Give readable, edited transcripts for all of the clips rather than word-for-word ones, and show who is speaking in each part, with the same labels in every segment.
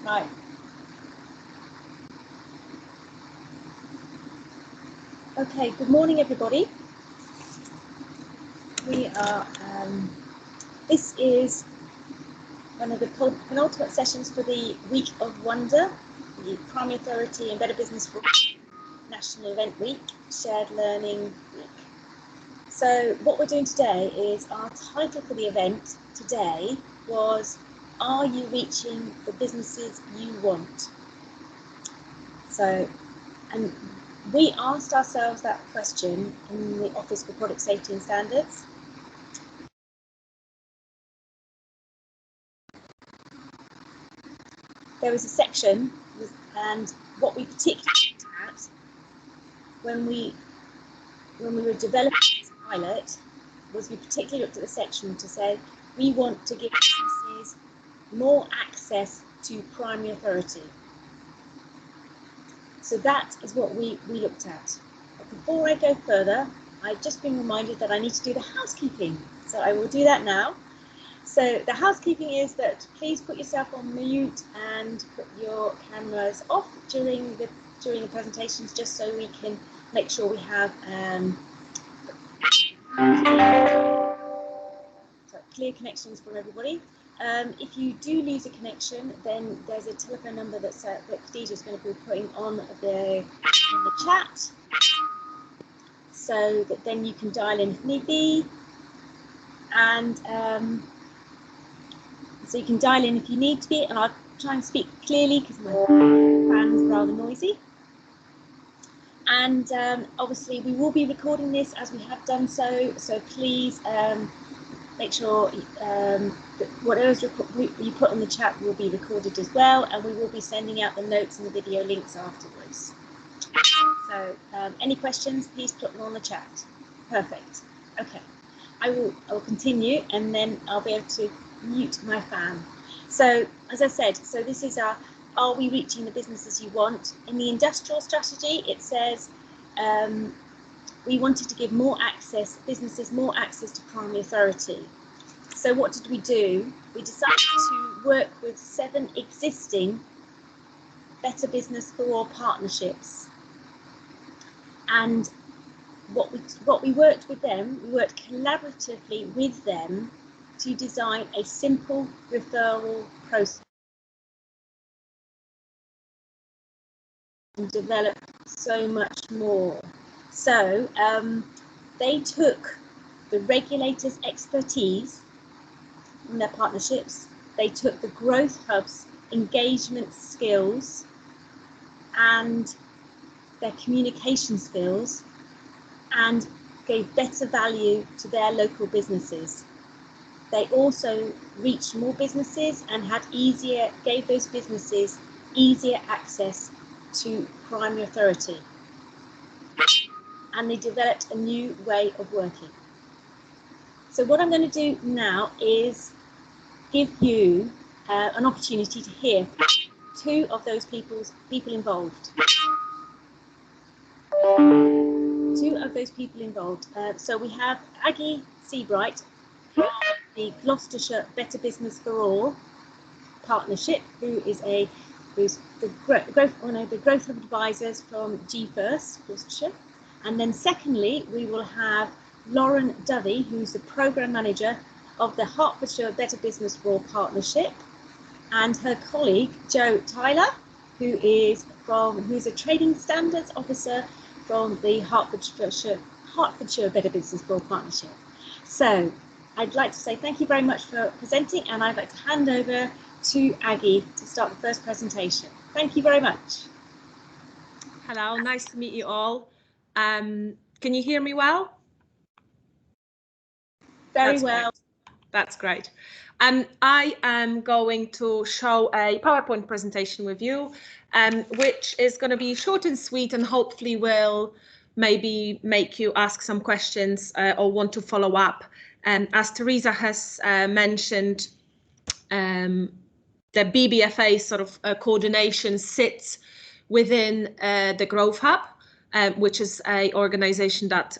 Speaker 1: Right. Okay, good morning, everybody. We are, this is one of the penultimate sessions for the Week of Wonder, the Primary Authority and Better Business for National Event Week, Shared Learning Week. So what we're doing today is our title for the event today was, Are you reaching the businesses you want? So, and we asked ourselves that question in the Office for Product Safety and Standards. There was a section, and what we particularly looked at when we were developing this pilot was we particularly looked at the section to say we want to give businesses more access to primary authority. So that is what we looked at. But before I go further, I've just been reminded that I need to do the housekeeping. So I will do that now. So the housekeeping is that please put yourself on mute and put your cameras off during the presentations, just so we can make sure we have clear connections from everybody. If you do lose a connection, then there's a telephone number that Khadija is going to be putting on the chat, so that then you can dial in if need be, and so you can dial in if you need to be, and I'll try and speak clearly because my fan's rather noisy. And obviously we will be recording this as we have done so please make sure that whatever you put on the chat will be recorded as well, and we will be sending out the notes and the video links afterwards. So any questions, please put them on the chat. Perfect. Okay, I will continue, and then I'll be able to mute my fan. So as I said, so this is our, are we reaching the businesses you want? In the industrial strategy, it says we wanted to give businesses more access to primary authority. So what did we do? We decided to work with 7 existing Better Business for All partnerships. And what we worked with them, we worked collaboratively with them to design a simple referral process and develop so much more. So they took the regulators' expertise in their partnerships, they took the growth hubs' engagement skills and their communication skills, and gave better value to their local businesses. They also reached more businesses and gave those businesses easier access to primary authority. And they developed a new way of working. So what I'm going to do now is give you an opportunity to hear 2 of those people involved. 2 of those people involved. So we have Aggie Seabright from the Gloucestershire Better Business for All partnership, who's the one of the growth hub advisors from G1st Gloucestershire. And then secondly, we will have Lauren Dovey, who's the program manager of the Hertfordshire Better Business for All partnership, and her colleague Jo Tyler, who's a trading standards officer from the Hertfordshire Better Business for All partnership. So I'd like to say thank you very much for presenting, and I'd like to hand over to Aggie to start the first presentation. Thank you very much.
Speaker 2: Hello, nice to meet you all. Can you hear me well?
Speaker 1: Very well.
Speaker 2: That's great. I am going to show a PowerPoint presentation with you, which is going to be short and sweet, and hopefully will maybe make you ask some questions or want to follow up. As Teresa has mentioned, the BBFA sort of coordination sits within the Growth Hub. which is an organization that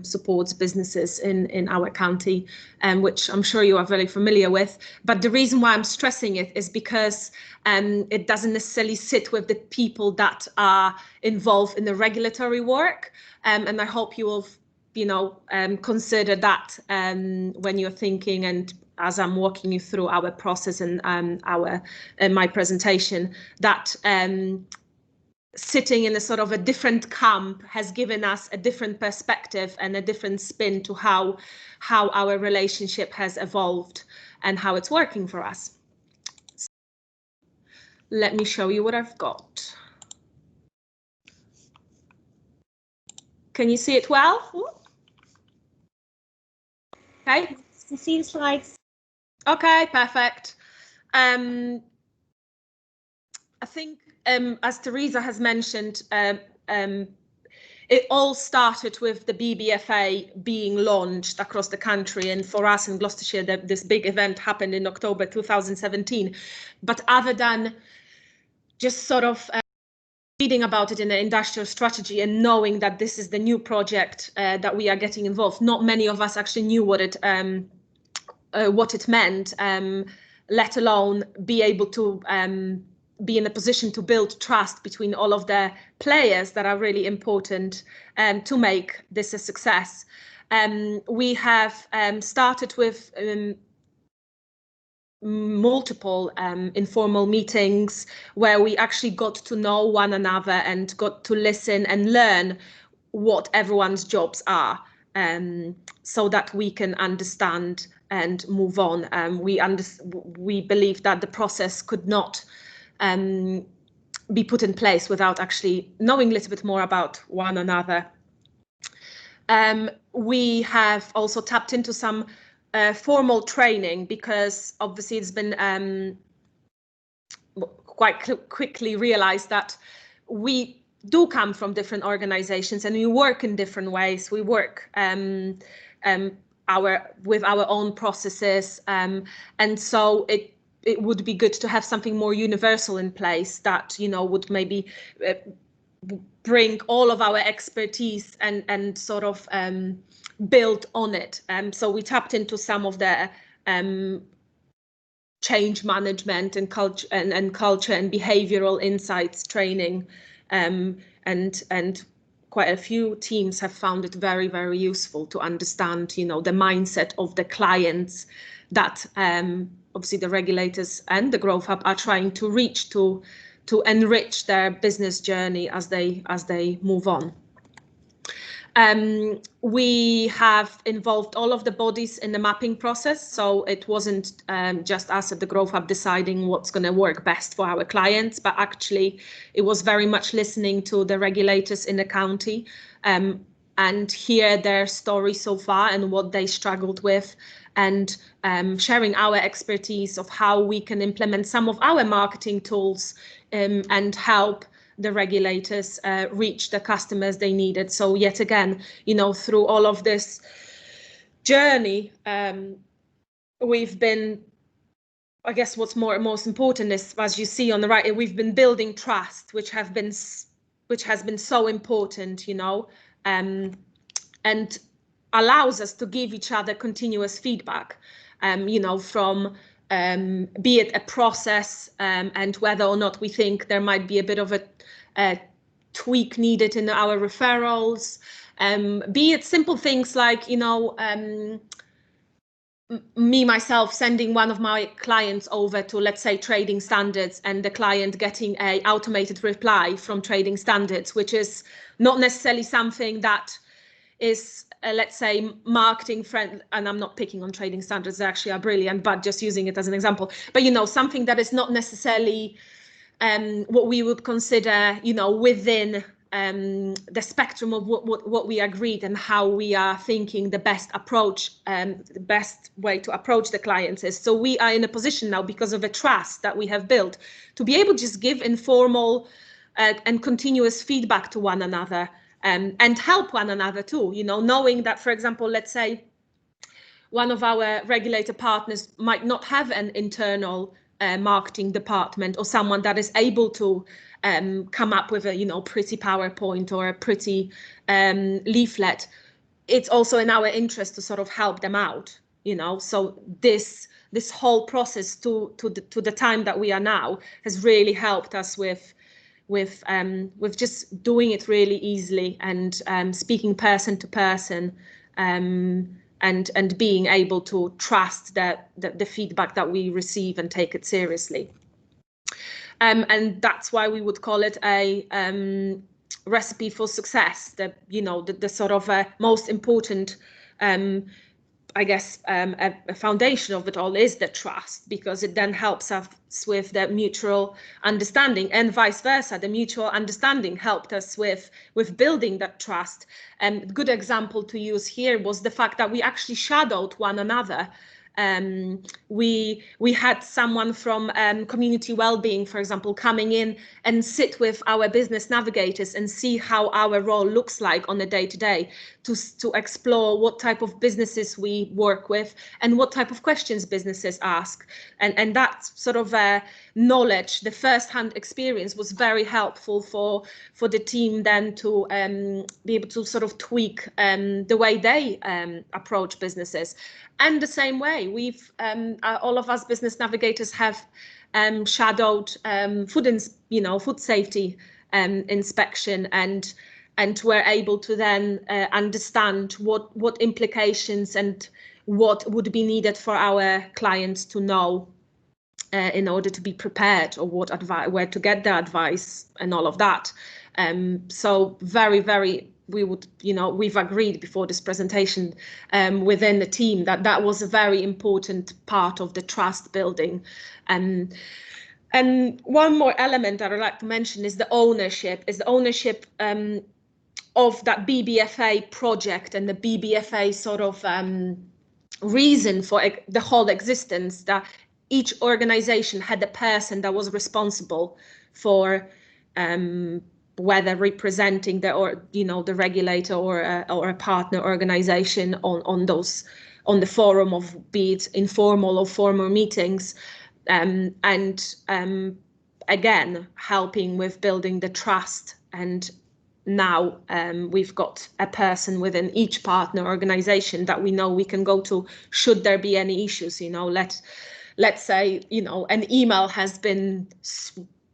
Speaker 2: supports businesses in our county, which I'm sure you are very familiar with. But the reason why I'm stressing it is because it doesn't necessarily sit with the people that are involved in the regulatory work, and I hope you will, consider that when you're thinking, and as I'm walking you through our process and my presentation, that sitting in a sort of a different camp has given us a different perspective and a different spin to how our relationship has evolved and how it's working for us. Let me show you what I've got. Can you see it well? Okay.
Speaker 1: You see the slides?
Speaker 2: Okay, perfect. I think, as Teresa has mentioned, it all started with the BBFA being launched across the country, and for us in Gloucestershire, this big event happened in October 2017. But other than just sort of reading about it in the industrial strategy and knowing that this is the new project that we are getting involved, not many of us actually knew what it meant, let alone be able to be in a position to build trust between all of the players that are really important to make this a success. We have started with multiple informal meetings where we actually got to know one another and got to listen and learn what everyone's jobs are, so that we can understand and move on. We believe that the process could not be put in place without actually knowing a little bit more about one another. We have also tapped into some formal training, because obviously it's been quite quickly realized that we do come from different organizations and we work in different ways. We work with our own processes, and so it would be good to have something more universal in place that would maybe bring all of our expertise and sort of build on it. So we tapped into some of the change management and culture and behavioral insights training, and quite a few teams have found it very, very useful to understand, the mindset of the clients that obviously the regulators and the Growth Hub are trying to reach to enrich their business journey as they move on. We have involved all of the bodies in the mapping process, so it wasn't just us at the Growth Hub deciding what's going to work best for our clients, but actually it was very much listening to the regulators in the county and hear their story so far and what they struggled with, and sharing our expertise of how we can implement some of our marketing tools and help the regulators reach the customers they needed. So yet again, through all of this journey, we've been, I guess what's most important is, as you see on the right, we've been building trust, which has been so important, and allows us to give each other continuous feedback, from be it a process and whether or not we think there might be a bit of a tweak needed in our referrals, be it simple things like, me myself sending one of my clients over to, let's say, Trading Standards, and the client getting a automated reply from Trading Standards, which is not necessarily something that is, let's say, marketing friend, and I'm not picking on Trading Standards, they actually are brilliant, but just using it as an example. But something that is not necessarily what we would consider, within the spectrum of what we agreed and how we are thinking the best approach, the best way to approach the clients is. So we are in a position now, because of the trust that we have built, to be able to just give informal and continuous feedback to one another, and help one another too, knowing that, for example, let's say one of our regulator partners might not have an internal marketing department or someone that is able to come up with a pretty PowerPoint or a pretty leaflet, it's also in our interest to sort of help them out, so this whole process to the time that we are now has really helped us with just doing it really easily and speaking person to person, and being able to trust the feedback that we receive and take it seriously. And that's why we would call it a recipe for success. The sort of most important, I guess, a foundation of it all is the trust, because it then helps us with the mutual understanding, and vice versa. The mutual understanding helped us with building that trust. And a good example to use here was the fact that we actually shadowed one another. We had someone from community wellbeing, for example, coming in and sit with our business navigators and see how our role looks like on a day-to-day, to explore what type of businesses we work with and what type of questions businesses ask. And that sort of knowledge, the first-hand experience, was very helpful for the team then to be able to sort of tweak the way they approach businesses. And the same way, we've all of us business navigators have shadowed food safety inspection, and we're able to then understand what implications and what would be needed for our clients to know in order to be prepared, or where to get the advice and all of that. So very, we've agreed before this presentation within the team that was a very important part of the trust building. And one more element that I'd like to mention is the ownership. Of that BBFA project and the BBFA sort of reason for the whole existence, that each organization had a person that was responsible for whether representing the regulator or a partner organization on the forum of, be it informal or formal meetings, and again helping with building the trust. And now we've got a person within each partner organization that we know we can go to should there be any issues. Let's say an email has been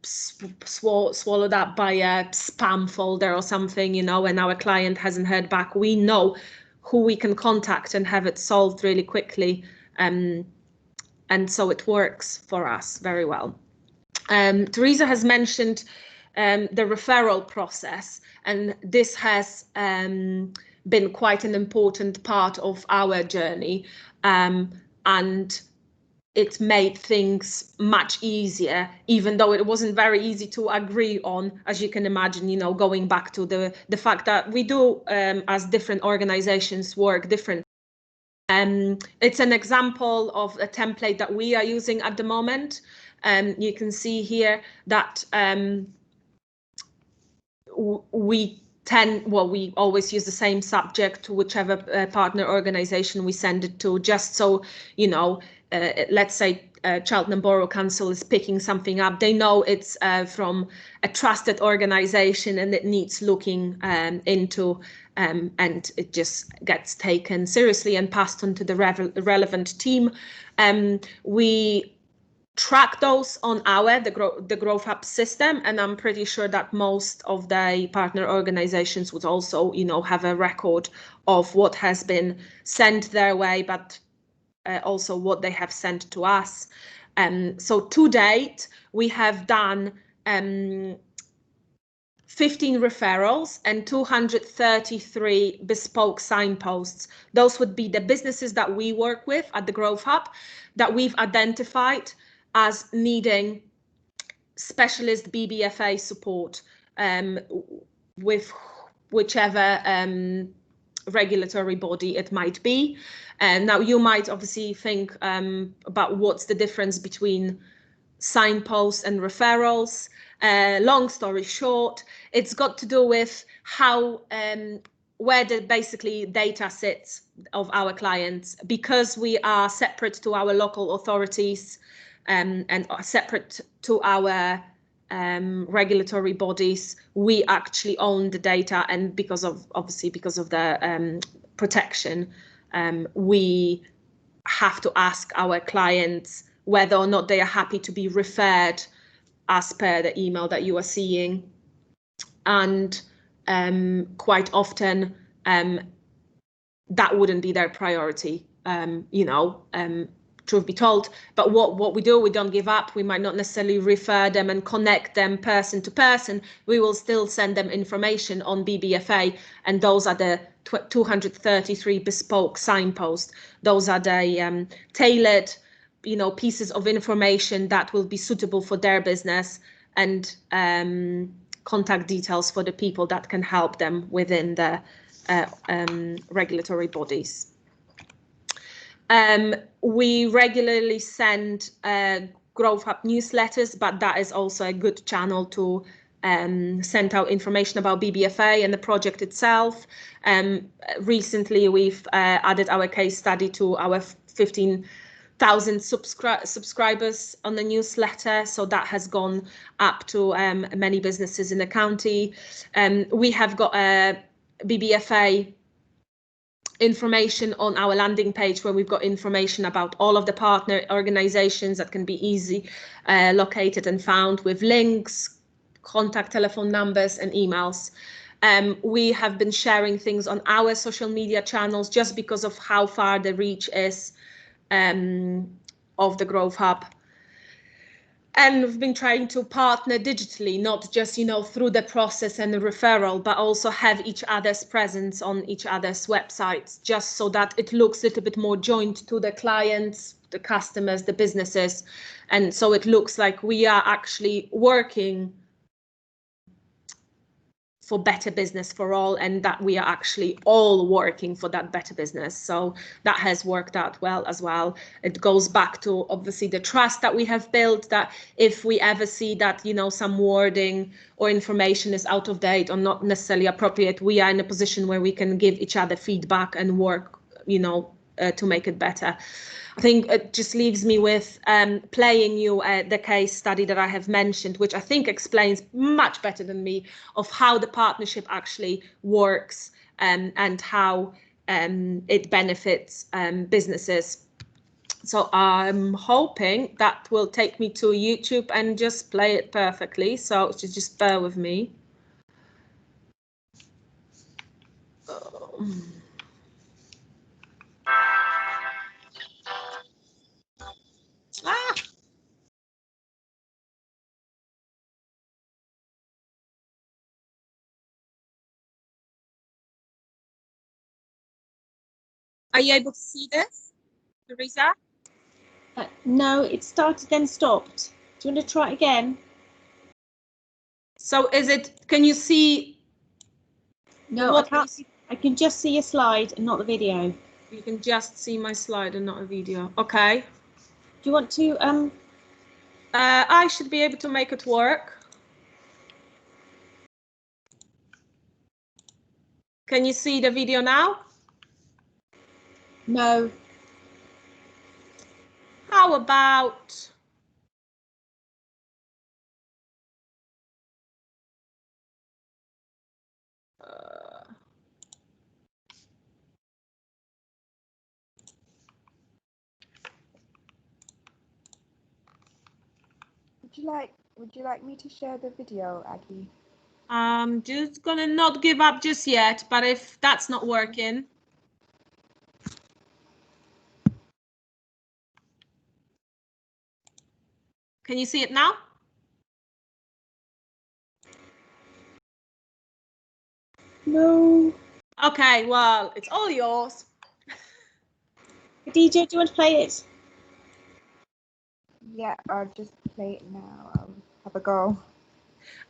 Speaker 2: swallowed up by a spam folder or something, and our client hasn't heard back. We know who we can contact and have it solved really quickly, and so it works for us very well. Teresa has mentioned the referral process, and this has been quite an important part of our journey, and it made things much easier, even though it wasn't very easy to agree on, as you can imagine, going back to the fact that we do, as different organizations, work different. It's an example of a template that we are using at the moment. You can see here that we always use the same subject to whichever partner organization we send it to, just so, let's say Charlton and Borough Council is picking something up. They know it's from a trusted organization and it needs looking into, and it just gets taken seriously and passed on to the relevant team. We track those on the Growth Hub system, and I'm pretty sure that most of the partner organizations would also have a record of what has been sent their way, but also what they have sent to us. So to date we have done 15 referrals and 233 bespoke signposts. Those would be the businesses that we work with at the Growth Hub that we've identified as needing specialist BBFA support with whichever regulatory body it might be. And now you might obviously think about what's the difference between signposts and referrals. Long story short, it's got to do with how where the basically data sits of our clients, because we are separate to our local authorities. and are separate to our regulatory bodies. We actually own the data, and because of the protection, we have to ask our clients whether or not they are happy to be referred as per the email that you are seeing. And quite often that wouldn't be their priority, truth be told. But what we do, we don't give up. We might not necessarily refer them and connect them person to person. We will still send them information on BBFA, and those are the 233 bespoke signposts. Those are the tailored, pieces of information that will be suitable for their business, and contact details for the people that can help them within the regulatory bodies. We regularly send Growth Hub newsletters, but that is also a good channel to send out information about BBFA and the project itself. Recently, we've added our case study to our 15,000 subscribers on the newsletter, so that has gone up to many businesses in the county. We have got a BBFA information on our landing page, where we've got information about all of the partner organizations that can be easy located and found, with links, contact telephone numbers and emails. We have been sharing things on our social media channels just because of how far the reach is of the Growth Hub. And we've been trying to partner digitally, not just, through the process and the referral, but also have each other's presence on each other's websites, just so that it looks a little bit more joined to the clients, the customers, the businesses. And so it looks like we are actually working for better business for all, and that we are actually all working for that better business. So that has worked out well as well. It goes back to obviously the trust that we have built, that if we ever see that, some wording or information is out of date or not necessarily appropriate, we are in a position where we can give each other feedback and work, to make it better. I think it just leaves me with playing you the case study that I have mentioned, which I think explains much better than me of how the partnership actually works and how it benefits businesses. So I'm hoping that will take me to YouTube and just play it perfectly. So just bear with me. Are you able to see this, Teresa?
Speaker 1: No, it started then stopped. Do you want to try it again?
Speaker 2: So can you see?
Speaker 1: No, I can't. I can just see a slide and not the video.
Speaker 2: You can just see my slide and not a video. Okay.
Speaker 1: Do you want to
Speaker 2: I should be able to make it work. Can you see the video now?
Speaker 1: No.
Speaker 2: How about
Speaker 3: Would you like me to share the video, Aggie?
Speaker 2: I'm just gonna not give up just yet, but if that's not working. Can you see it now?
Speaker 1: No.
Speaker 2: Okay, well, it's all yours.
Speaker 1: DJ, do you want to play it?
Speaker 3: Yeah, I'll just play it now. I'll have a go.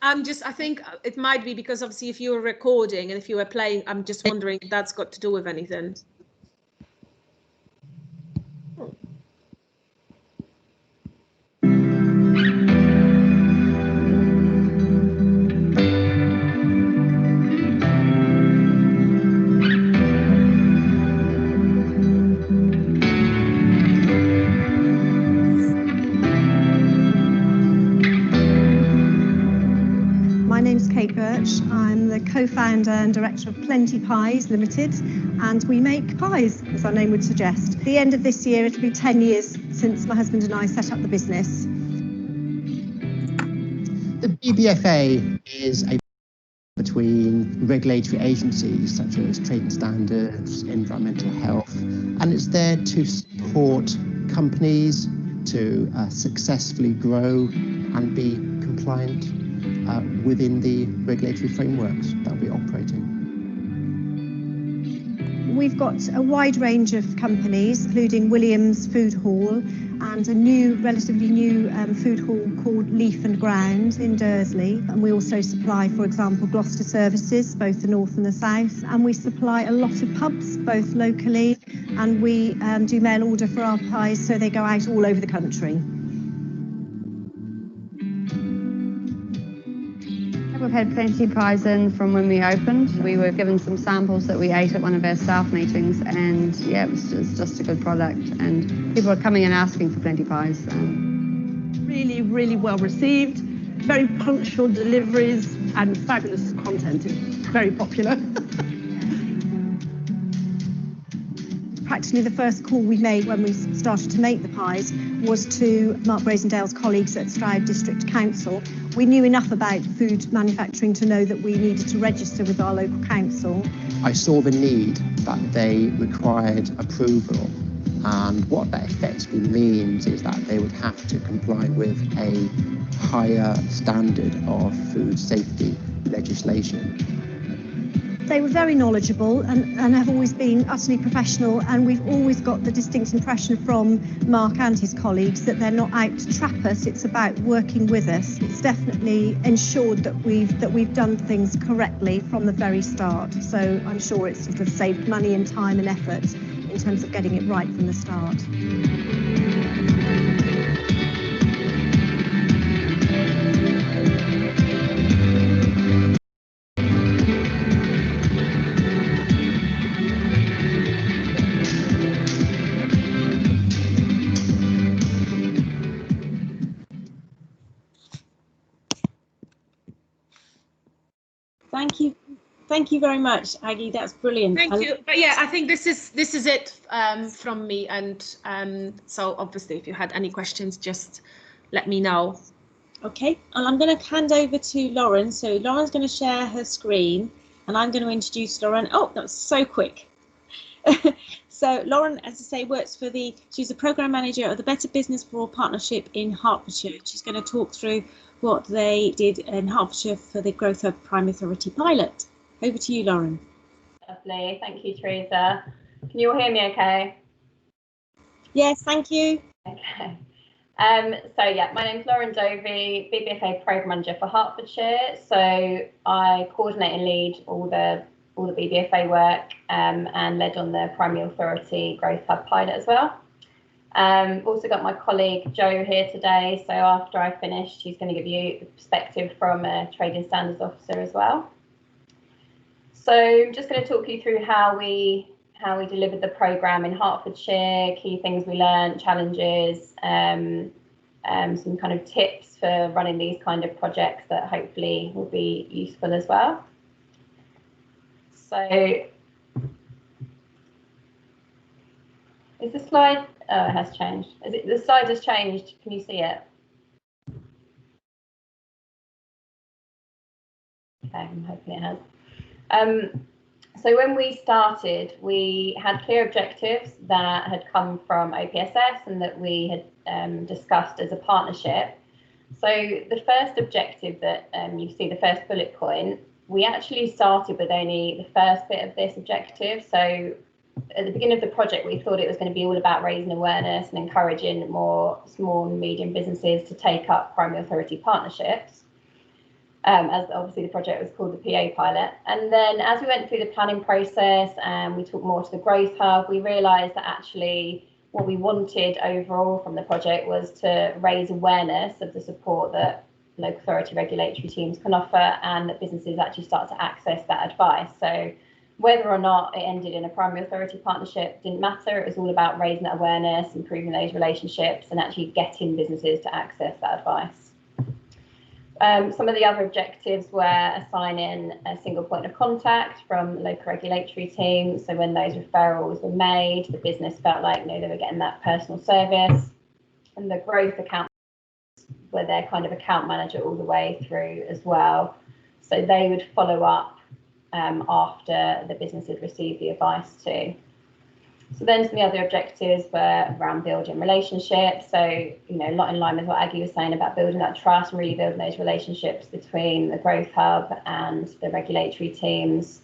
Speaker 2: I think it might be because obviously if you were recording and if you were playing, I'm just wondering if that's got to do with anything.
Speaker 4: co-founder and director of Plenty Pies Limited, and we make pies, as our name would suggest. At the end of this year, it'll be 10 years since my husband and I set up the business.
Speaker 5: The BBFA is a between regulatory agencies such as trading standards, environmental health, and it's there to support companies to successfully grow and be compliant within the regulatory frameworks that we operate in.
Speaker 4: We've got a wide range of companies, including Williams Food Hall and a new, relatively new food hall called Leaf and Ground in Dursley. And we also supply, for example, Gloucester services, both the north and the south. And we supply a lot of pubs, both locally, and we do mail order for our pies, so they go out all over the country.
Speaker 6: We've had plenty pies in from when we opened. We were given some samples that we ate at one of our staff meetings, and yeah, it was just a good product, and people are coming and asking for plenty pies.
Speaker 7: Really, really well received, very punctual deliveries and fabulous content. It's very popular.
Speaker 4: Practically the first call we made when we started to make the pies was to Mark Brazendale's colleagues at Stroud District Council. We knew enough about food manufacturing to know that we needed to register with our local council.
Speaker 5: I saw the need that they required approval, and what that effectively means is that they would have to comply with a higher standard of food safety legislation.
Speaker 4: They were very knowledgeable and have always been utterly professional, and we've always got the distinct impression from Mark and his colleagues that they're not out to trap us, it's about working with us. It's definitely ensured that we've done things correctly from the very start, so I'm sure it's sort of saved money and time and effort in terms of getting it right from the start.
Speaker 1: Thank you very much, Aggie. That's brilliant.
Speaker 2: Thank you. But yeah, I think this is it from me. And so obviously, if you had any questions, just let me know.
Speaker 1: Okay, and I'm going to hand over to Lauren. So Lauren's going to share her screen, and I'm going to introduce Lauren. Oh, that's so quick. So Lauren, as I say, she's the program manager of the Better Business for All partnership in Hertfordshire. She's going to talk through what they did in Hertfordshire for the Growth Hub Prime Authority pilot. Over to you, Lauren.
Speaker 8: Lovely, thank you, Teresa. Can you all hear me okay?
Speaker 1: Yes, thank you.
Speaker 8: Okay. So yeah, my name's Lauren Dovey, BBFA Programme Manager for Hertfordshire. So I coordinate and lead all the BBFA work and led on the Primary Authority Growth Hub pilot as well. Also got my colleague Jo here today. So after I finish, she's going to give you the perspective from a Trading Standards Officer as well. So I'm just going to talk you through how we delivered the programme in Hertfordshire, key things we learned, challenges, some kind of tips for running these kind of projects that hopefully will be useful as well. So is the slide, oh, it has changed. The slide has changed, can you see it? Okay, I'm hoping it has. So when we started, we had clear objectives that had come from OPSS and that we had discussed as a partnership. So the first objective that you see, the first bullet point, we actually started with only the first bit of this objective. So at the beginning of the project, we thought it was going to be all about raising awareness and encouraging more small and medium businesses to take up primary authority partnerships. As obviously the project was called the PA pilot. And then as we went through the planning process and we talked more to the Growth Hub, we realised that actually what we wanted overall from the project was to raise awareness of the support that local authority regulatory teams can offer and that businesses actually start to access that advice. So whether or not it ended in a primary authority partnership didn't matter. It was all about raising that awareness, improving those relationships and actually getting businesses to access that advice. Some of the other objectives were assigning a single point of contact from local regulatory teams. So when those referrals were made, the business felt like they were getting that personal service. And the growth account were their kind of account manager all the way through as well. So they would follow up after the business had received the advice too. So then some of the other objectives were around building relationships. So, a lot in line with what Aggie was saying about building that trust and really building those relationships between the Growth Hub and the regulatory teams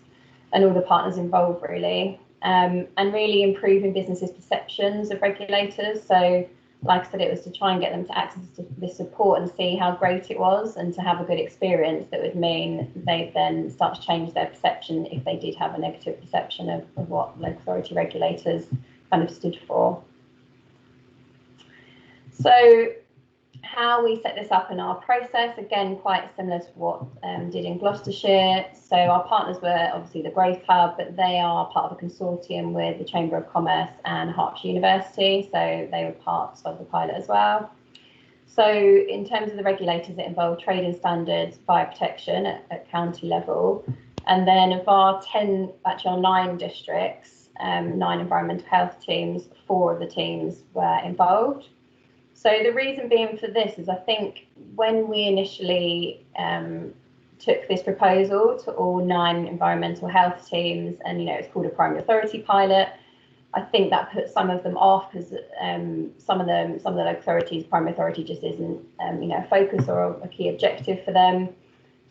Speaker 8: and all the partners involved really. And really improving businesses' perceptions of regulators. So, like I said, it was to try and get them to access this support and see how great it was and to have a good experience that would mean they then start to change their perception if they did have a negative perception of what local authority regulators kind of stood for. So how we set this up in our process, again, quite similar to what did in Gloucestershire. So our partners were obviously the Growth Hub, but they are part of a consortium with the Chamber of Commerce and Hertfordshire University. So they were part of the pilot as well. So in terms of the regulators, it involved trading standards, fire protection at county level. And then of our 9 districts, 9 environmental health teams, 4 of the teams were involved. So the reason being for this is I think when we initially took this proposal to all 9 environmental health teams, and it's called a primary authority pilot, I think that put some of them off because some of the local authorities, primary authority just isn't a focus or a key objective for them.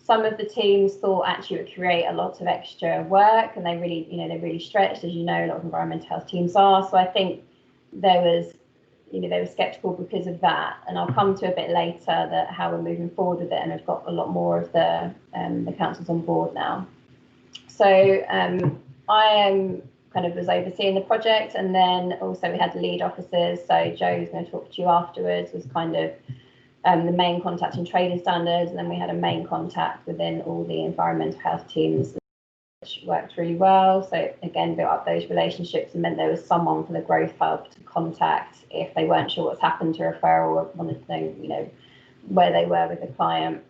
Speaker 8: Some of the teams thought actually it would create a lot of extra work, and they really stretched, as a lot of environmental health teams are. So I think there was they were sceptical because of that, and I'll come to a bit later that how we're moving forward with it, and I've got a lot more of the councils on board now. So I was overseeing the project, and then also we had lead officers. So Joe's going to talk to you afterwards, was kind of the main contact in trading standards, and then we had a main contact within all the environmental health teams, which worked really well. So again, built up those relationships and meant there was someone from the Growth Hub to contact if they weren't sure what's happened to a referral or wanted to know, where they were with the client.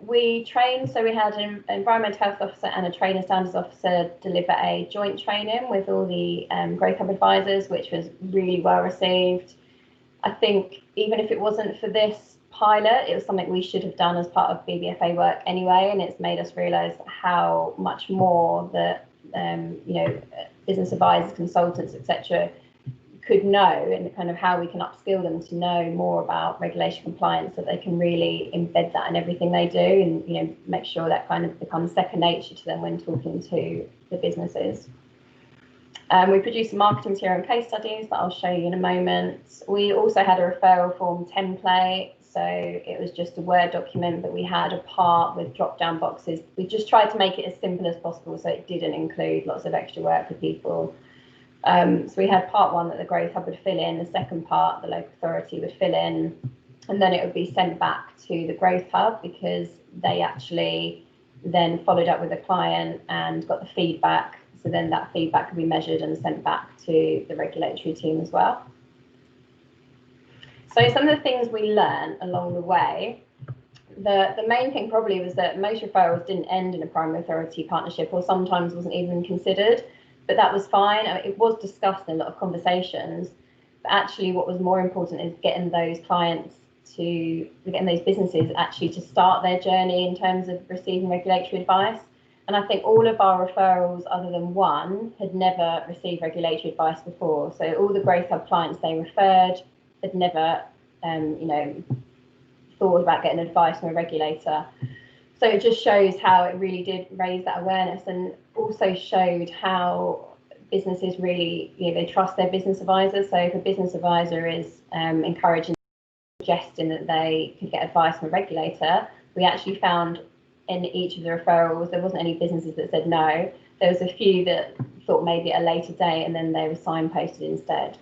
Speaker 8: We trained, so we had an environmental health officer and a trading standards officer deliver a joint training with all the Growth Hub advisors, which was really well received. I think even if it wasn't for this pilot, it was something we should have done as part of BBFA work anyway, and it's made us realise how much more that business advisors, consultants, etc. could know, and kind of how we can upskill them to know more about regulation compliance, so they can really embed that in everything they do, and make sure that kind of becomes second nature to them when talking to the businesses. We produced marketing material and case studies that I'll show you in a moment. We also had a referral form template. So it was just a Word document, but we had a part with drop-down boxes. We just tried to make it as simple as possible, so it didn't include lots of extra work for people. So we had part 1 that the Growth Hub would fill in, the second part the local authority would fill in, and then it would be sent back to the Growth Hub, because they actually then followed up with the client and got the feedback. So then that feedback could be measured and sent back to the regulatory team as well. So some of the things we learned along the way, the main thing probably was that most referrals didn't end in a primary authority partnership, or sometimes wasn't even considered, but that was fine. It was discussed in a lot of conversations, but actually what was more important is getting those getting those businesses actually to start their journey in terms of receiving regulatory advice. And I think all of our referrals, other than 1, had never received regulatory advice before. So all the Growth Hub clients they referred had never, thought about getting advice from a regulator. So it just shows how it really did raise that awareness, and also showed how businesses really, they trust their business advisors. So if a business advisor is encouraging, suggesting that they could get advice from a regulator, we actually found in each of the referrals, there wasn't any businesses that said no. There was a few that thought maybe at a later date, and then they were signposted instead.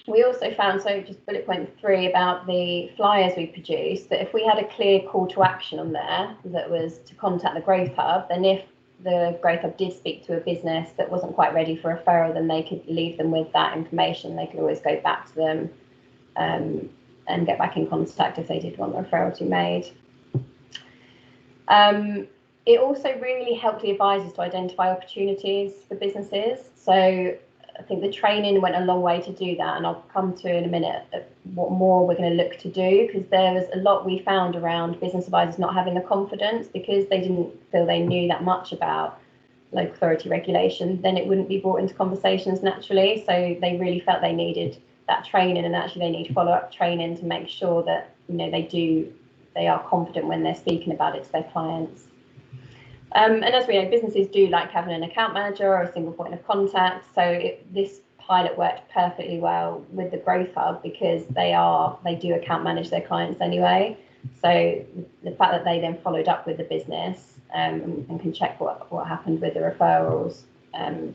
Speaker 8: We also found, so just bullet point 3 about the flyers we produced, that if we had a clear call to action on there that was to contact the Growth Hub, then if the Growth Hub did speak to a business that wasn't quite ready for referral, then they could leave them with that information. They could always go back to them and get back in contact if they did want the referral to be made. It also really helped the advisors to identify opportunities for businesses. So I think the training went a long way to do that, and I'll come to in a minute what more we're going to look to do, because there was a lot we found around business advisors not having the confidence because they didn't feel they knew that much about local authority regulation. Then it wouldn't be brought into conversations naturally, so they really felt they needed that training, and actually they need follow-up training to make sure that they are confident when they're speaking about it to their clients. And as we know, businesses do like having an account manager or a single point of contact. So this pilot worked perfectly well with the Growth Hub because they do account manage their clients anyway. So the fact that they then followed up with the business and can check what happened with the referrals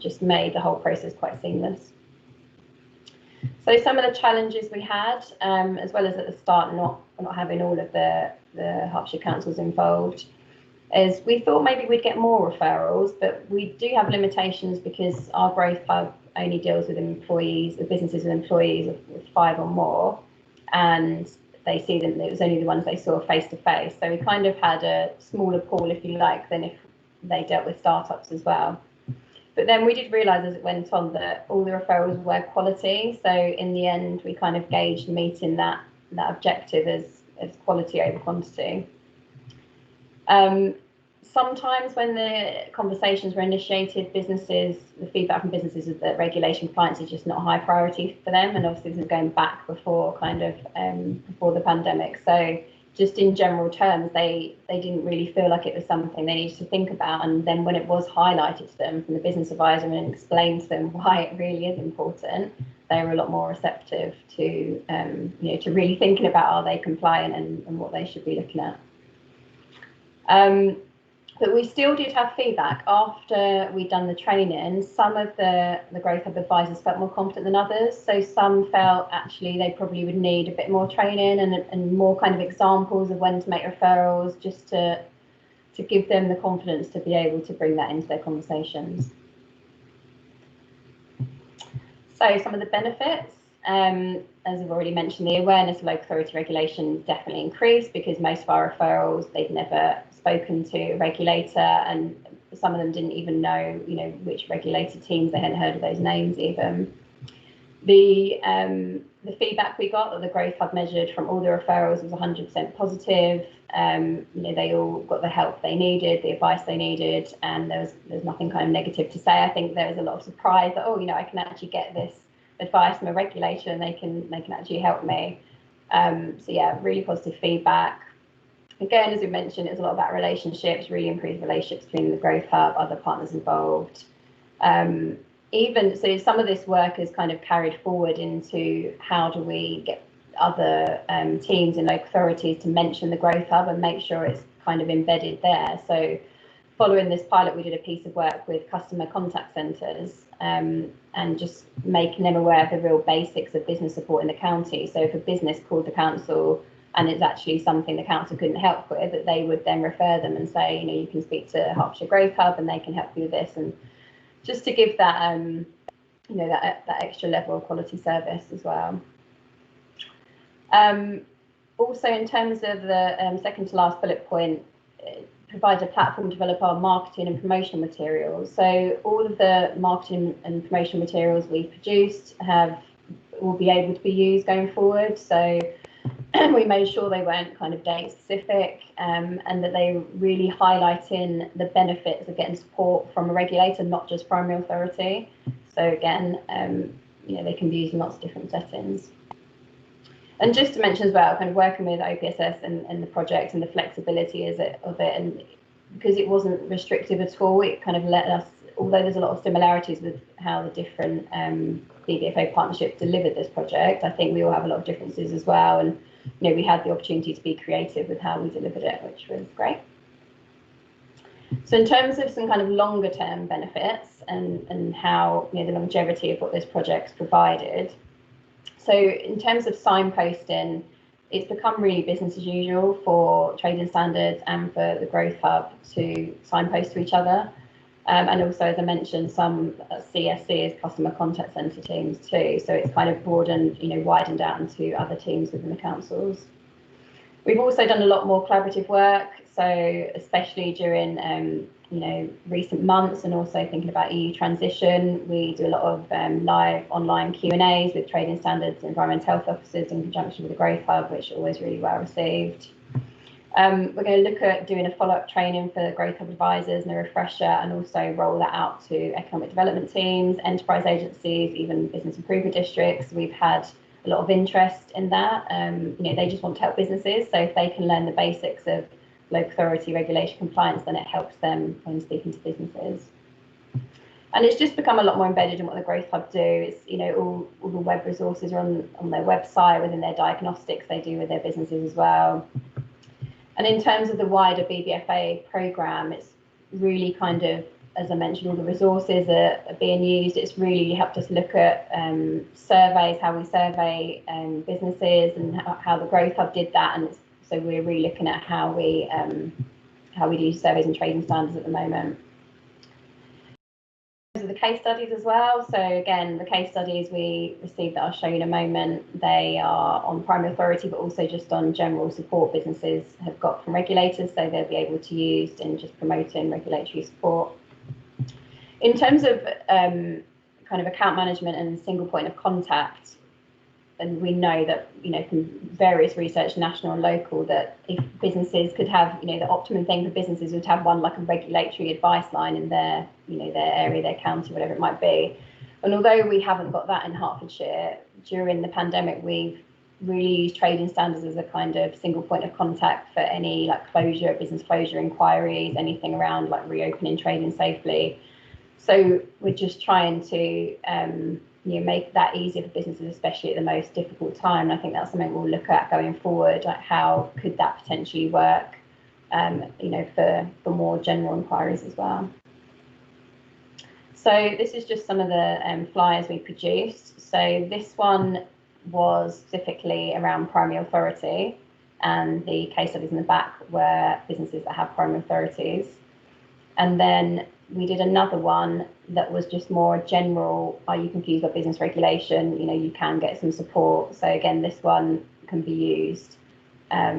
Speaker 8: just made the whole process quite seamless. So some of the challenges we had, as well as at the start not having all of the Hertfordshire councils involved, is we thought maybe we'd get more referrals, but we do have limitations because our Growth Hub only deals with employees, with businesses with employees of 5 or more, and they see them, it was only the ones they saw face to face. So we kind of had a smaller pool, if you like, than if they dealt with startups as well. But then we did realise as it went on that all the referrals were quality. So in the end, we kind of gauged meeting that objective as quality over quantity. Sometimes when the conversations were initiated, the feedback from businesses is that regulation compliance is just not a high priority for them. And obviously this is going back before before the pandemic. So just in general terms, they didn't really feel like it was something they needed to think about. And then when it was highlighted to them from the business advisor and explained to them why it really is important, they were a lot more receptive to to really thinking about are they compliant and what they should be looking at. But we still did have feedback after we'd done the training. Some of the Growth Hub advisors felt more confident than others. So some felt actually they probably would need a bit more training and more kind of examples of when to make referrals, just to give them the confidence to be able to bring that into their conversations. So some of the benefits, as I've already mentioned, the awareness of local authority regulation definitely increased because most of our referrals, they'd never spoken to a regulator, and some of them didn't even know, which regulated teams, they hadn't heard of those names even. The feedback we got that the Growth Hub measured from all the referrals was 100% positive. They all got the help they needed, the advice they needed, and there's nothing kind of negative to say. I think there was a lot of surprise that, I can actually get this advice from a regulator and they can actually help me. So yeah, really positive feedback. Again, as we mentioned, it was a lot about relationships, really improved relationships between the Growth Hub, other partners involved. Even so, some of this work is kind of carried forward into how do we get other teams and local authorities to mention the Growth Hub and make sure it's kind of embedded there. So following this pilot, we did a piece of work with customer contact centres and just making them aware of the real basics of business support in the county. So if a business called the council and it's actually something the council couldn't help with, that they would then refer them and say, you can speak to Hertfordshire Growth Hub and they can help you with this, and just to give that, that extra level of quality service as well. Also, in terms of the second to last bullet point, provide a platform to develop our marketing and promotion materials. So all of the marketing and promotion materials we've produced will be able to be used going forward. So we made sure they weren't kind of date specific and that they really highlighting the benefits of getting support from a regulator, not just primary authority. So again, they can be used in lots of different settings. And just to mention as well, kind of working with OPSS and the project and the flexibility of it, and because it wasn't restrictive at all, it kind of let us, although there's a lot of similarities with how the different BBFA partnerships delivered this project, I think we all have a lot of differences as well. And we had the opportunity to be creative with how we delivered it, which was great. So in terms of some kind of longer term benefits and how the longevity of what this project's provided. So in terms of signposting, it's become really business as usual for trading standards and for the Growth Hub to signpost to each other. And also, as I mentioned, some CSC is customer contact centre teams too. So it's kind of broadened, widened out into other teams within the councils. We've also done a lot more collaborative work. So especially during, recent months, and also thinking about EU transition, we do a lot of live online Q&As with trading standards and environmental health officers in conjunction with the Growth Hub, which are always really well received. We're going to look at doing a follow-up training for Growth Hub advisors and a refresher, and also roll that out to economic development teams, enterprise agencies, even business improvement districts. We've had a lot of interest in that. They just want to help businesses. So if they can learn the basics of local authority regulation compliance, then it helps them when speaking to businesses. And it's just become a lot more embedded in what the Growth Hub do. It's, all the web resources are on their website, within their diagnostics they do with their businesses as well. And in terms of the wider BBFA programme, it's really kind of, as I mentioned, all the resources are being used. It's really helped us look at surveys, how we survey businesses, and how the Growth Hub did that. And so we're really looking at how we do surveys and trading standards at the moment. The case studies as well. So again, the case studies we received that I'll show you in a moment, they are on primary authority, but also just on general support businesses have got from regulators, so they'll be able to use in just promoting regulatory support. In terms of kind of account management and single point of contact, and we know that, from various research, national and local, that if businesses could have, the optimum thing for businesses would have one, like a regulatory advice line in their, their area, their county, whatever it might be. And although we haven't got that in Hertfordshire, during the pandemic, we've really used trading standards as a kind of single point of contact for any closure, business closure inquiries, anything around reopening trading safely. So we're just trying to make that easier for businesses, especially at the most difficult time. And I think that's something we'll look at going forward, how could that potentially work, for more general inquiries as well. So this is just some of the flyers we produced. So this one was specifically around primary authority, and the case studies in the back were businesses that have primary authorities. And then we did another one that was just more general. Are you confused about business regulation? You can get some support. So again, this one can be used at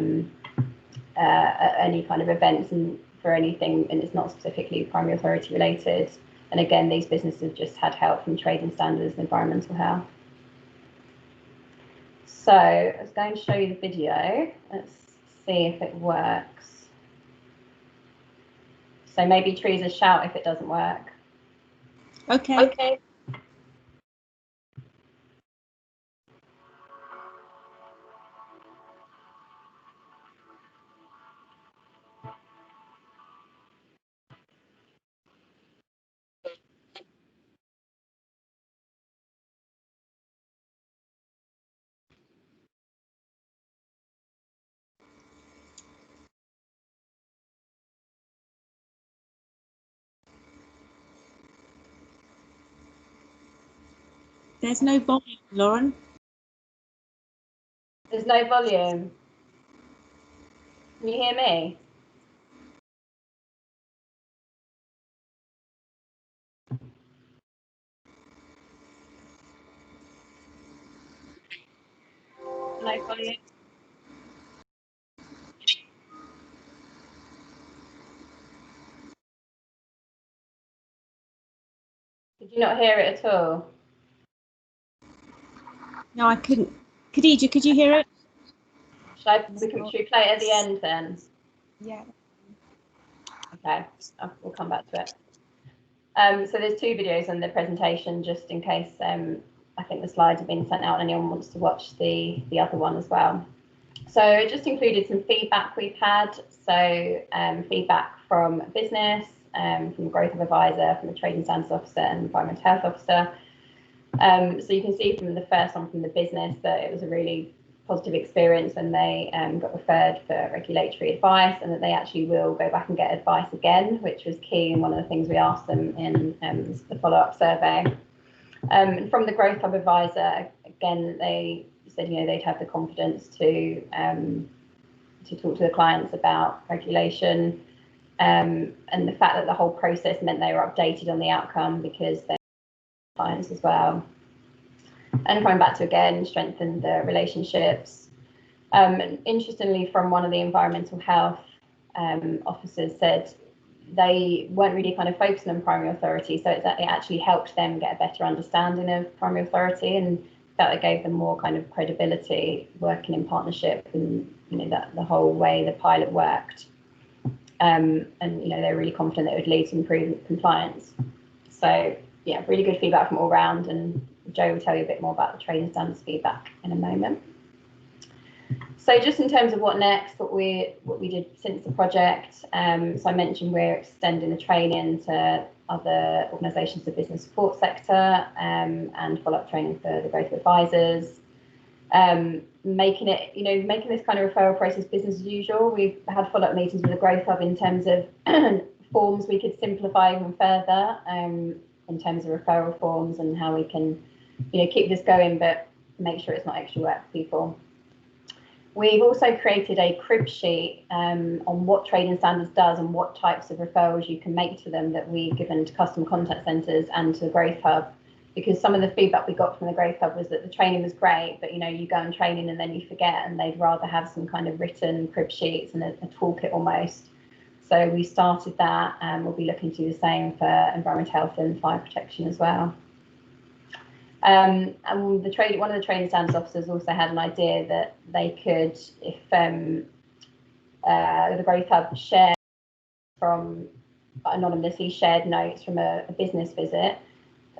Speaker 8: any kind of events and for anything, and it's not specifically primary authority related. And again, these businesses just had help from trading standards and environmental health. So I was going to show you the video. Let's see if it works. So maybe Teresa, shout if it doesn't work.
Speaker 1: Okay.
Speaker 8: Okay.
Speaker 1: There's no volume, Lauren.
Speaker 8: There's no volume. Can you hear me? No volume. Did you not hear it at all?
Speaker 1: No, I couldn't. Khadija, could you hear it?
Speaker 8: Should we play it at the end then?
Speaker 3: Yeah.
Speaker 8: Okay, we'll come back to it. So there's two videos on the presentation, just in case I think the slides have been sent out and anyone wants to watch the other one as well. So it just included some feedback we've had. So feedback from business, from Growth Hub advisor, from the Trading Standards Officer and Environmental Health Officer. So you can see from the first one from the business that it was a really positive experience when they got referred for regulatory advice, and that they actually will go back and get advice again, which was key and one of the things we asked them in the follow-up survey. From the Growth Hub advisor, again, they said they'd have the confidence to talk to the clients about regulation. And the fact that the whole process meant they were updated on the outcome because they're clients as well. And coming back to, again, strengthen the relationships. And interestingly, from one of the environmental health officers said they weren't really kind of focusing on primary authority, so it actually helped them get a better understanding of primary authority, and that it gave them more kind of credibility working in partnership, and that the whole way the pilot worked. And they're really confident that it would lead to improved compliance. So yeah, really good feedback from all round, and Jo will tell you a bit more about the training standards feedback in a moment. So just in terms of what next, what we did since the project, so I mentioned we're extending the training to other organisations, the business support sector, and follow-up training for the growth advisors. Making this kind of referral process business as usual. We've had follow-up meetings with the Growth Hub in terms of forms we could simplify even further, in terms of referral forms and how we can, keep this going, but make sure it's not extra work for people. We've also created a crib sheet on what trading standards does and what types of referrals you can make to them that we've given to customer contact centres and to the Growth Hub, because some of the feedback we got from the Growth Hub was that the training was great, but you go on training and then you forget, and they'd rather have some kind of written crib sheets and a toolkit almost. So we started that, and we'll be looking to do the same for environmental health and fire protection as well. And one of the training standards officers also had an idea that they could, if the Growth Hub shared anonymously shared notes from a business visit,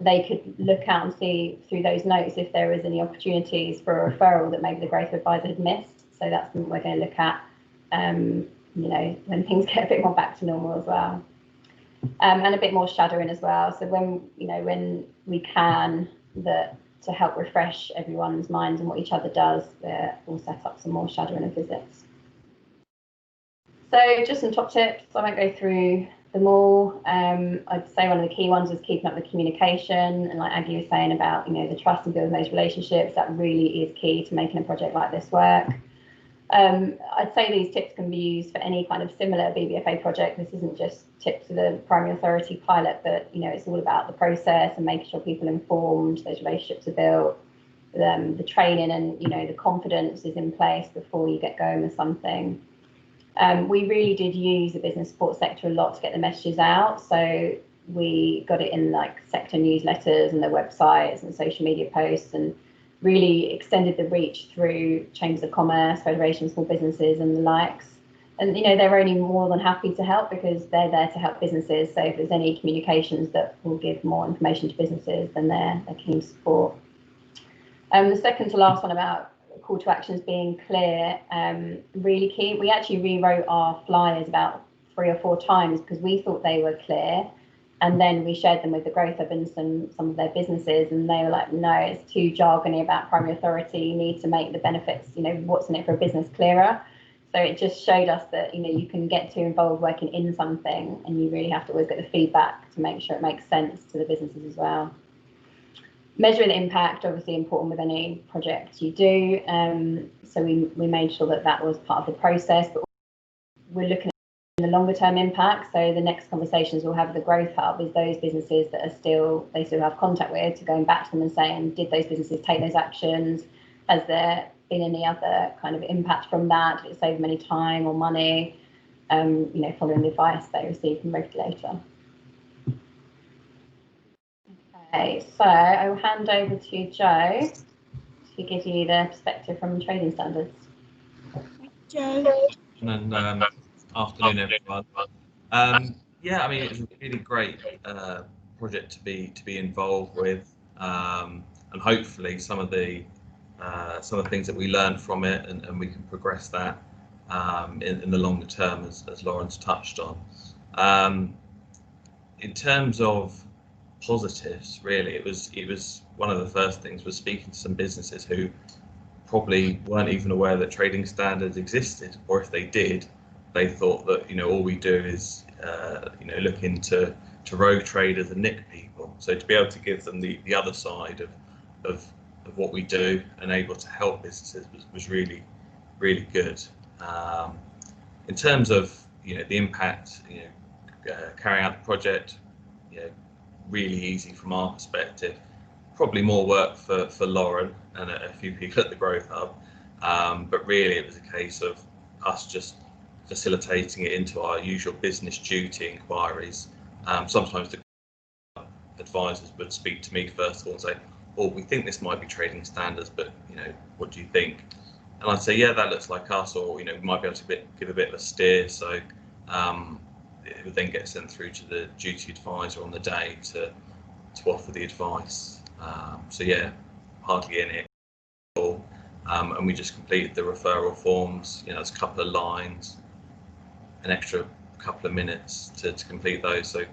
Speaker 8: they could look out and see through those notes if there was any opportunities for a referral that maybe the growth advisor had missed. So that's something we're going to look at, when things get a bit more back to normal as well. And a bit more shadowing as well. So when we can, to help refresh everyone's minds and what each other does, we'll set up some more shadowing of visits. So just some top tips. I won't go through them all. I'd say one of the key ones is keeping up the communication, and like Aggie was saying about the trust and building those relationships, that really is key to making a project like this work. I'd say these tips can be used for any kind of similar BBFA project. This isn't just tips for the primary authority pilot, but it's all about the process and making sure people are informed, those relationships are built, the training and the confidence is in place before you get going with something. We really did use the business support sector a lot to get the messages out. So we got it in like sector newsletters and their websites and social media posts, and really extended the reach through chambers of commerce, federations, small businesses and the likes. And they're only more than happy to help because they're there to help businesses. So if there's any communications that will give more information to businesses, then they're keen to support. The second to last one about call to actions being clear, really key. We actually rewrote our flyers about 3 or 4 times because we thought they were clear, and then we shared them with the Growth Hub and some of their businesses, and they were like, no, it's too jargony about primary authority. You need to make the benefits, what's in it for a business clearer. So it just showed us that you can get too involved working in something, and you really have to always get the feedback to make sure it makes sense to the businesses as well. Measuring the impact, obviously important with any project you do. So we made sure that was part of the process, but we're looking at the longer term impact. So the next conversations we'll have with the Growth Hub is those businesses that they still have contact with, to going back to them and saying, did those businesses take those actions? Has there been any other kind of impact from that? Did it save them any time or money? Following the advice they received from the regulator. Okay, so I will hand over to Jo to give you the perspective from trading standards.
Speaker 1: Jo.
Speaker 9: And afternoon, everyone. Yeah, I mean, it's a really great project to be involved with, and hopefully some of the things that we learned from it, and we can progress that in the longer term, as Lauren's touched on. In terms of positives, really, it was one of the first things was speaking to some businesses who probably weren't even aware that trading standards existed, or if they did, they thought that all we do is look into rogue traders and nick people. So to be able to give them the other side of what we do and able to help businesses was really, really good. In terms of the impact, carrying out the project, really easy from our perspective. Probably more work for Lauren and a few people at the Growth Hub, but really it was a case of us just facilitating it into our usual business duty inquiries. Sometimes the advisors would speak to me first of all and say, "Oh, we think this might be trading standards, but what do you think?" And I'd say, "Yeah, that looks like us," or we might be able to give a bit of a steer. So it would then get sent through to the duty advisor on the day to offer the advice. So yeah, hardly any at all. And we just completed the referral forms. It's a couple of lines, an extra couple of minutes to complete those. So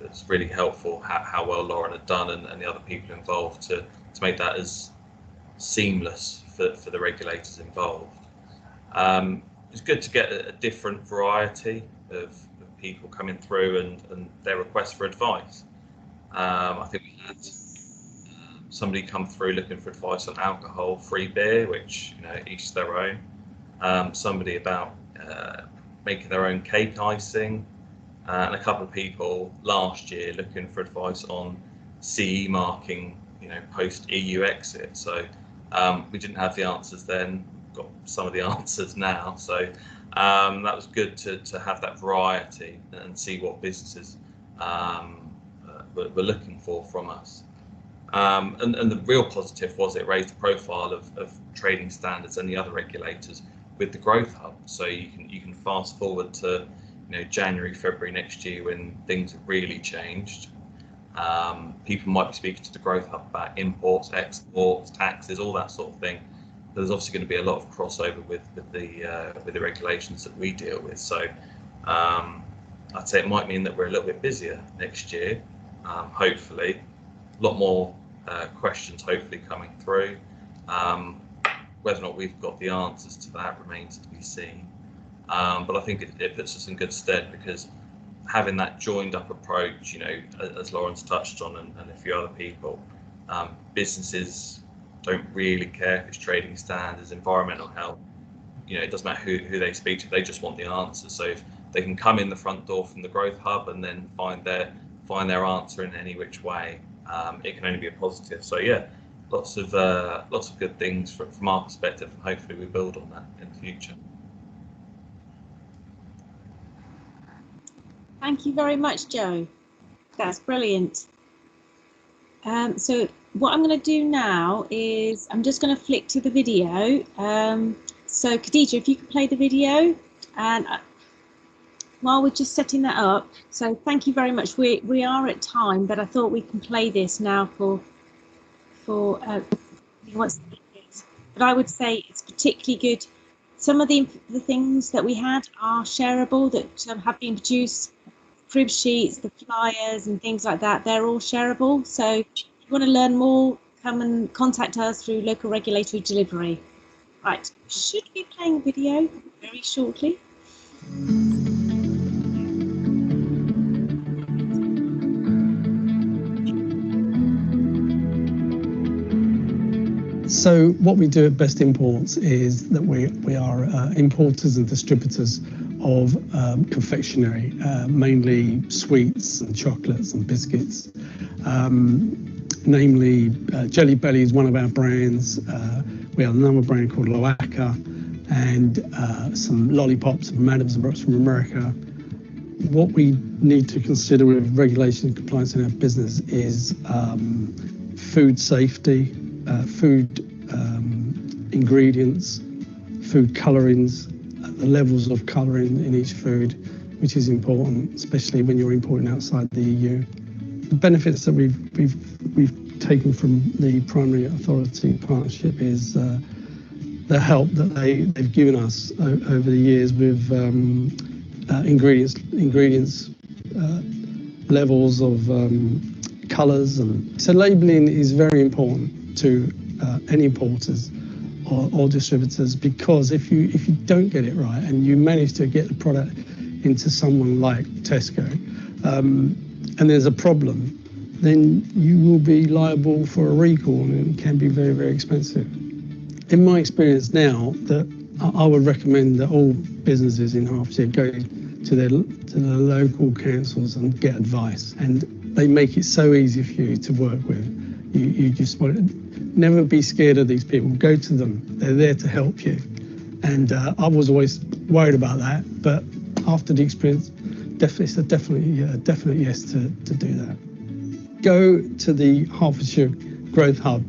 Speaker 9: it's really helpful how well Lauren had done and the other people involved to make that as seamless for the regulators involved. It's good to get a different variety of people coming through and their requests for advice. I think we had somebody come through looking for advice on alcohol-free beer, which each their own. Somebody about making their own cake icing, and a couple of people last year looking for advice on CE marking, post EU exit. So we didn't have the answers then, got some of the answers now. So that was good to have that variety and see what businesses were looking for from us. And the real positive was it raised the profile of trading standards and the other regulators with the Growth Hub. So you can fast forward to January, February next year when things have really changed. People might be speaking to the Growth Hub about imports, exports, taxes, all that sort of thing. There's obviously going to be a lot of crossover with the regulations that we deal with. So I'd say it might mean that we're a little bit busier next year. Hopefully, a lot more questions hopefully coming through. Whether or not we've got the answers to that remains to be seen. But I think it puts us in good stead, because having that joined up approach, as Lauren's touched on and a few other people, businesses don't really care if it's trading standards, environmental health. It doesn't matter who they speak to, they just want the answer. So if they can come in the front door from the Growth Hub and then find their answer in any which way, it can only be a positive. So yeah, lots of good things from our perspective, and hopefully we build on that in the future.
Speaker 1: Thank you very much, Joe. That's brilliant. So what I'm going to do now is I'm just going to flick to the video. So Khadija, if you could play the video, and while we're just setting that up, so thank you very much. We are at time, but I thought we can play this now for but I would say it's particularly good. Some of the things that we had are shareable, that have been produced, crib sheets, the flyers and things like that, they're all shareable. So if you want to learn more, come and contact us through local regulatory delivery. Right, should be playing video very shortly.
Speaker 10: So what we do at Best Imports is that we are importers and distributors of confectionery, mainly sweets and chocolates and biscuits. Namely, Jelly Belly is one of our brands. We have another brand called Loaca, and some lollipops and Madams and Brooks from America. What we need to consider with regulation and compliance in our business is food safety, food ingredients, food colorings, the levels of colouring in each food, which is important, especially when you're importing outside the EU. The benefits that we've taken from the Primary Authority Partnership is the help that they've given us over the years with ingredients levels of colours, and so labelling is very important to any importers or distributors, because if you don't get it right and you manage to get the product into someone like Tesco and there's a problem, then you will be liable for a recall, and it can be very, very expensive. In my experience now, that I would recommend that all businesses in Hertfordshire go to the local councils and get advice, and they make it so easy for you to work with. You just want to never be scared of these people. Go to them. They're there to help you. And I was always worried about that, but after the experience, it's a definite yes to do that. Go to the Hertfordshire Growth Hub.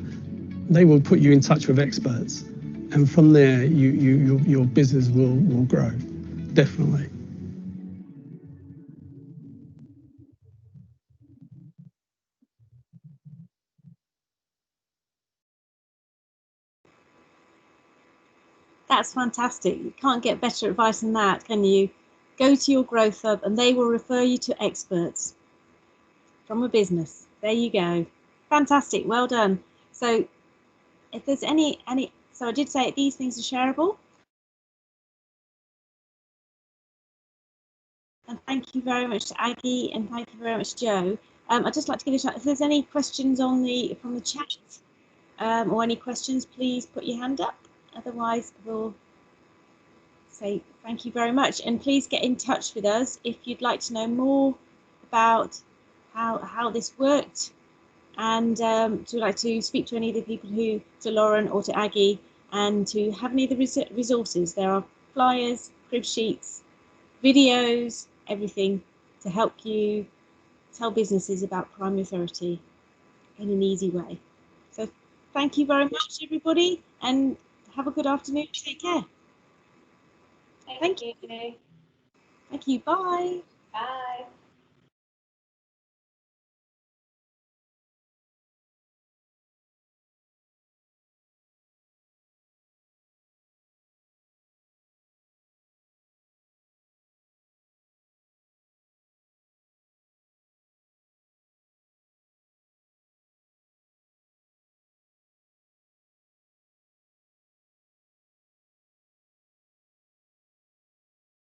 Speaker 10: They will put you in touch with experts, and from there, your business will grow, definitely.
Speaker 1: That's fantastic. You can't get better advice than that, can you? Go to your Growth Hub and they will refer you to experts from a business. There you go. Fantastic. Well done. So if there's any, so I did say these things are shareable. And thank you very much to Aggie and thank you very much, Joe. I'd just like to give a shout. If there's any questions from the chat or any questions, please put your hand up. Otherwise, we'll say thank you very much. And please get in touch with us if you'd like to know more about how this worked, and to like to speak to any of the people to Lauren or to Aggie, and to have any of the resources. There are flyers, crib sheets, videos, everything to help you tell businesses about primary authority in an easy way. So thank you very much, everybody, and have a good afternoon. Take care.
Speaker 8: Thank you.
Speaker 1: Thank you. Bye.